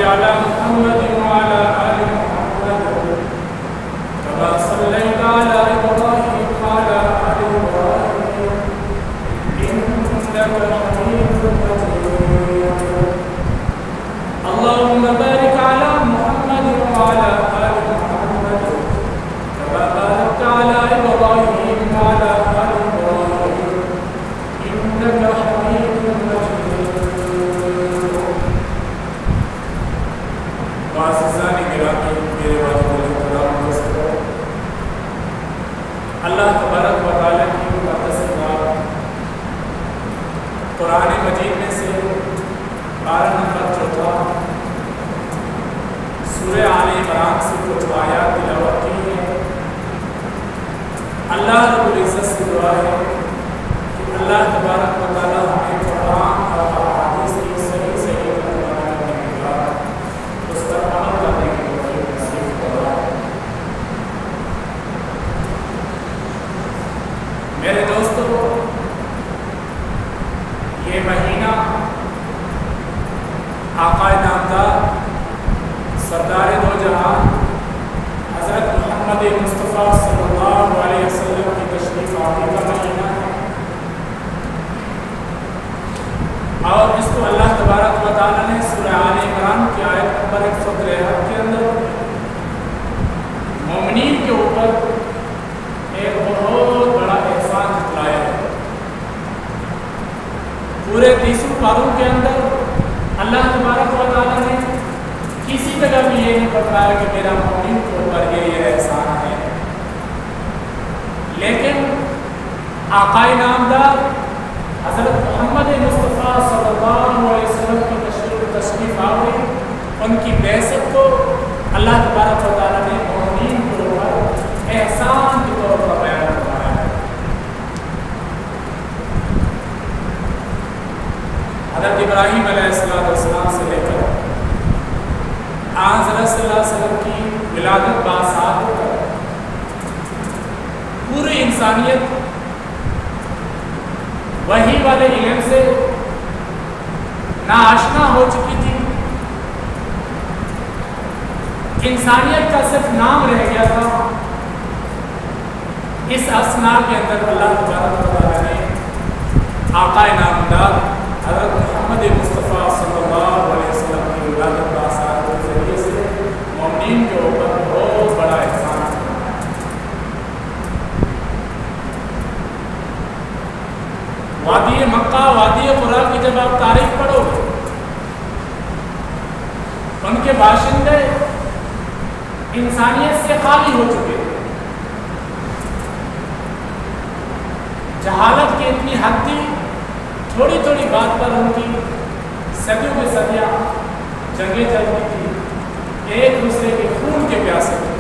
على محمد وعلى آل محمد كما صليت على إبراهيم وعلى آل إبراهيم إنك حميد مجيد. اللهم بارك على محمد وعلى آل محمد كما باركت على إبراهيم وعلى آل إبراهيم إنك حميد مجيد. معززان گرامی میرے واجب الاحترام دوستو، اللہ تبارک و تعالیٰ کی مقدس بات قرآن مجید میں سے پارہ نمبر 14 سورہ آل عمران سے کچھ آیات تلاوت کی ہیں. اللہ رب العزت سے دعا ہے کہ اللہ تبارک و تعالیٰ ہمیں قرآن اور احادیث کی صحیح ترجمہ کرنے کے بعد اس پر عمل کرنے کی توفیق نصیب فرمائے. میرے دوستو، یہ مہینہ آقا نامدار سردار دو جہان حضرت محمد مصطفیٰ صلی اللہ علیہ وسلم کی تشریف آوری کا مہینہ ہے، اور اس کو اللہ تبارک و تعالیٰ نے سورہ آل عمران کی آیت نمبر 163 کے اندر مومنین کے اوپر ایک بہت بڑا احسان جتلایا ہے. پورے 30 پاروں کے اندر اللہ تبارک و تعالیٰ نے کسی جگہ بھی یہ نہیں بتایا کہ میرا مومن کے اوپر یہ احسان ہے، لیکن آقا نامدار حضرت محمد مصطفیٰ صلی اللہ علیہ وسلم کی تشریف آوری، ان کی بعثت کو اللہ تبارک و تعالیٰ نے مومنین کے اوپر احسان کے طور پر بیان کروایا ہے. حضرت ابراہیم علیہ السلام سے لے کر حضرت صلی اللہ علیہ وسلم کی ولادت باسات تک پوری انسانیت وحی والے علم سے ناآشنا ہو چکی تھی. انسانیت کا صرف نام رہ گیا تھا. اس اثناء کے اندر اللہ تبارک و تعالیٰ نے آقا نامدار حضرت محمد مصطفیٰ صلی اللہ علیہ وسلم کی ولادت باسات کے ذریعے سے مومنین کے اوپر بہت بڑا احسان کیا. وادی مکہ، وادی قرا کی جب آپ تاریخ پڑھو گے، ان کے باشندے انسانیت سے خالی ہو چکے تھے. جہالت کی اتنی حد تھی، تھوڑی تھوڑی بات پر ان کی صدیوں میں صدیاں جنگیں چلتی تھی، ایک دوسرے کے خون کے پیاسے تھے،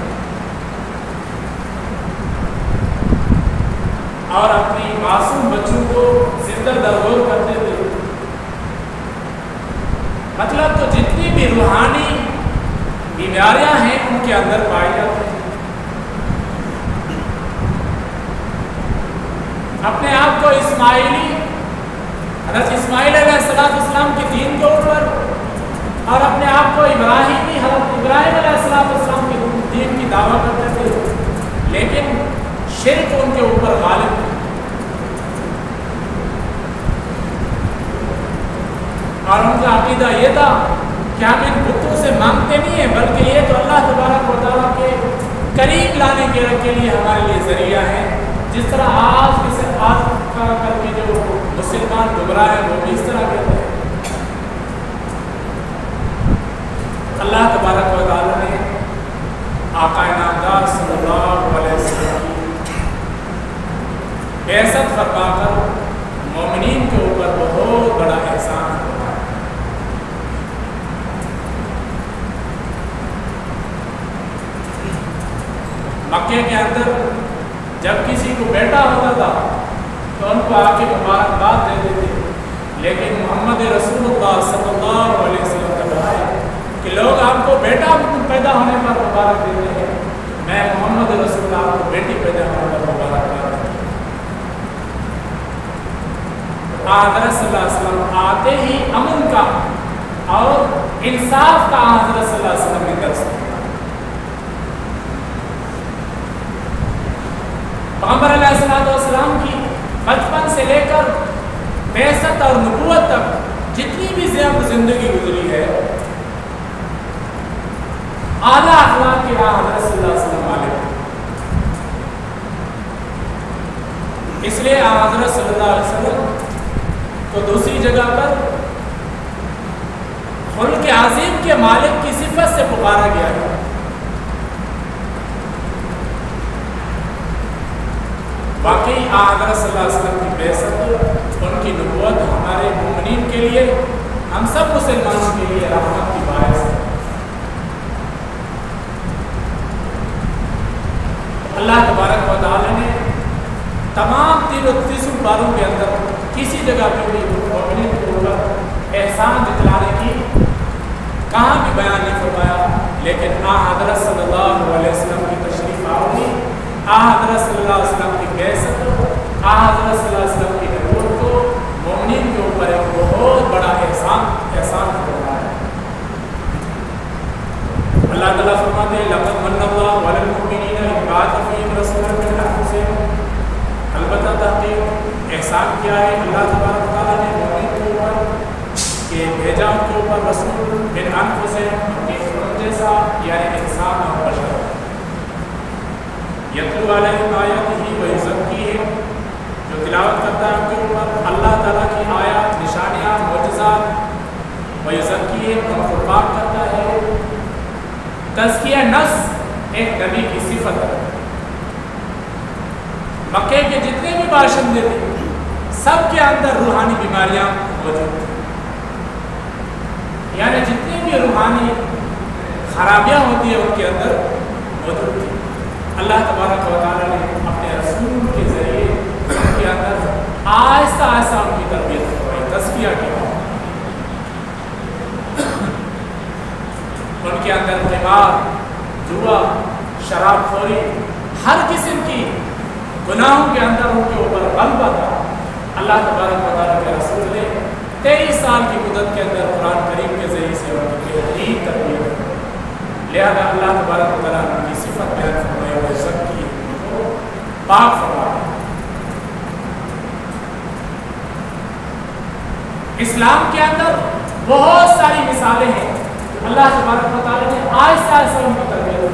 اور اپنی معصوم بچوں کو زندہ درگور کرتے تھے. مطلب تو جتنی بھی روحانی بیماریاں ہیں ان کے اندر پائی جاتی ہیں. اپنے آپ کو اسماعیلی، حضرت اسماعیل علیہ السلام کے دین کے اوپر، اور اپنے آپ کو ابراہیمی، حضرت ابراہیم علیہ السلام کے دین کی دعویٰ کرتے تھے، لیکن شرک ان کے اوپر غالب تھا. اور ان کا عقیدہ یہ تھا کہ ہم ان بتوں سے مانگتے نہیں ہیں، بلکہ یہ تو اللہ تبارک و تعالیٰ کے قریب لانے کے لیے ہمارے لیے ذریعہ ہے. جس طرح آج کا کر کے جو مسلمان گمراہ ہیں وہ بھی اس طرح کہتے ہیں. اللہ تبارک و تعالیٰ نے آقا نامدار صلی اللہ علیہ وسلم کی بعثت فرما کر مومنین کے اوپر بہت بڑا احسان فرمایا. مکے کے اندر جب کسی کو بیٹا ہوتا تھا تو ان کو آ کے مبارکباد دیتے تھے، لیکن محمد رسول اللہ صلی اللہ علیہ وسلم کا کہا ہے کہ لوگ آپ کو بیٹا پیدا ہونے پر مبارک دیتے ہیں، میں محمد رسول اللہ آپ کو بیٹی پیدا ہونے پر مبارکباد دیتا ہوں. حضرت صلی اللہ علیہ وسلم آتے ہی امن کا اور انصاف کا حضرت صلی اللہ علیہ وسلم نے درس دیا۔ پیغمبر علیہ السلام کی بچپن سے لے کر بعثت اور نبوت تک جتنی بھی زندگی گزری ہے، اعلیٰ اخلاق کے حضرت صلی اللہ علیہ وسلم والے، اس لیے حضرت صلی اللہ علیہ وسلم کو دوسری جگہ پر خلق عظیم کے مالک کی صفت سے پکارا گیا ہے۔ واقعی حضرت صلی اللہ علیہ وسلم کی بعثت، ان کی نبوت ہمارے مومنین کے لیے، ہم سب مسلمانوں کے لیے رحمت کی باعث ہے۔ اللہ تبارک و تعالی نے تمام 33 باروں کے اندر کسی جگہ پہ بھی مومنین کے اوپر احسان جتلانے کی کہاں بھی بیان نہیں فرمایا، لیکن حضرت صلی اللہ علیہ وسلم کی تشریف آوری، حضرت صلی اللہ علیہ وسلم کی بعثت، حضرت صلی اللہ علیہ وسلم کی نبوت کو مومنین کے اوپر ایک بہت بڑا احسان فرمایا ہے۔ اللہ تعالیٰ فرماتے ہیں لقد من اللہ علی المؤمنین اذ بعث فیہم رسولا من انفسہم، البتہ تحقیق احسان کیا ہے اللہ تبارک تعالیٰ نے مومنین کے اوپر کہ بھیجا ان کے اوپر رسول من انفسہم، اپنی خود جیسا، یعنی انسان اور بشر، یتلو علیہم آیاتہ ویزکیہم، جو تلاوت کرتا ہے ان کے اوپر اللہ تعالیٰ کی آیات، نشانیاں، معجزات، ویزکیہم، ان کو پاک کرتا ہے۔ تزکیہ نفس ایک نبی کی صفت ہے۔ مکے کے جتنے بھی باشندے تھے سب کے اندر روحانی بیماریاں موجود تھیں، یعنی جتنی بھی روحانی خرابیاں ہوتی ہیں ان کے اندر موجود تھی۔ اللہ تبارک و تعالیٰ نے اپنے رسول کے ذریعے ان کے اندر آہستہ آہستہ ان کی تربیت کروائی، تزکیہ کیا، ان کے اندر قمار، جوا، شراب خوری، ہر قسم کی گناہوں کے اندر ان کے اوپر غلبہ تھا۔ اللہ تبارک و تعالیٰ کے رسول نے 23 سال کی مدت کے اندر قرآن کریم کے ذریعے سے ان کی بہترین تربیت کی، لہذا اللہ تبارک و تعالیٰ نے ان کی صفت بیان فرمائی اور عزت کی، ان کو پاک فرمایا۔ اسلام کے اندر بہت ساری مثالیں ہیں، اللہ تبارک و تعالیٰ نے آہستہ آہستہ ان کی تربیت کی۔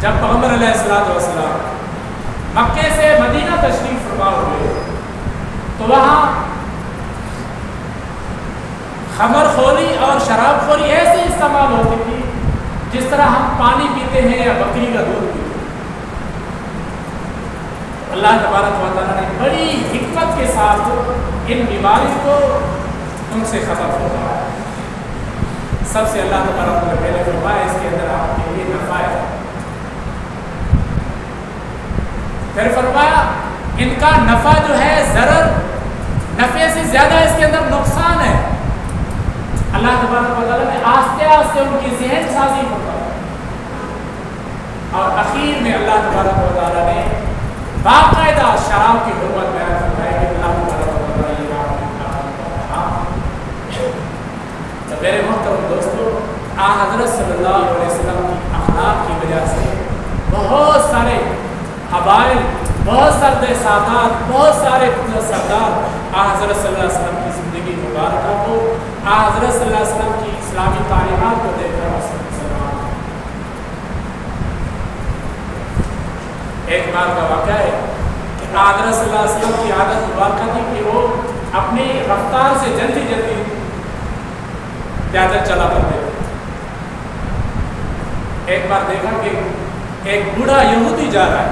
جب پیغمبر علیہ السلام مکے سے مدینہ تشریف فرما ہوئے تو وہاں خمر خوری اور شراب خوری ایسے استعمال ہوتی تھی جس طرح ہم پانی پیتے ہیں یا بکری کا دودھ پیتے ہیں۔ اللہ تبارک و تعالیٰ نے بڑی حکمت کے ساتھ ان بیماری کو ان سے ختم فرمایا۔ سب سے اللہ تبارک و تعالیٰ نے پہلے فرمایا اس کے اندر آپ کے لیے نفع ہے، پھر فرمایا ان کا نفع جو ہے ضرر، نفع سے زیادہ اس کے اندر نقصان ہے۔ اللہ تبارک و تعالیٰ نے آہستہ آہستہ ان کی ذہن سازی فرمائی، اور اخیر میں اللہ تبارک و تعالیٰ نے باقاعدہ شراب کی حرمت بیان فرمائی کہ اللہ تبارک و تعالیٰ یہ تو میرے محترم دوستو، حضرت صلی اللہ علیہ وسلم کی اخلاق کی وجہ سے بہت سارے قبائل، بہت سارے سادات، بہت سارے سردار حضرت صلی اللہ علیہ وسلم کی زندگی مبارکہ کو، حضرت صلی اللہ علیہ وسلم کی اسلامی تعلیمات کو دیکھ کر مسلمان۔ ایک بار کا واقعہ ہے کہ حضرت صلی اللہ علیہ وسلم کی عادت مبارکہ تھی کہ وہ اپنی رفتار سے جلدی جلدی پیدل چلا کرتے تھے۔ ایک بار دیکھا کہ ایک بوڑھا یہودی جا رہا ہے،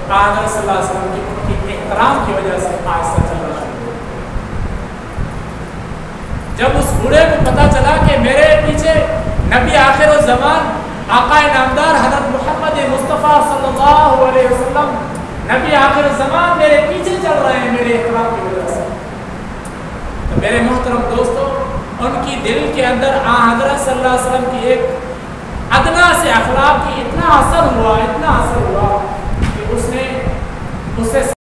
حضرت صلی اللہ علیہ وسلم کی احترام کی وجہ سے آہستہ چلنا شروع ہوا۔ جب اس بوڑھے کو پتہ چلا کہ میرے پیچھے نبی آخر الزمان آقا نامدار حضرت محمد مصطفیٰ صلی اللہ علیہ وسلم نبی آخر الزمان میرے پیچھے چل رہے ہیں میرے احترام کی وجہ سے، تو میرے محترم دوستو، ان کی دل کے اندر حضرت صلی اللہ علیہ وسلم کی ایک ادنا سے اخلاق کی اتنا اثر ہوا، اتنا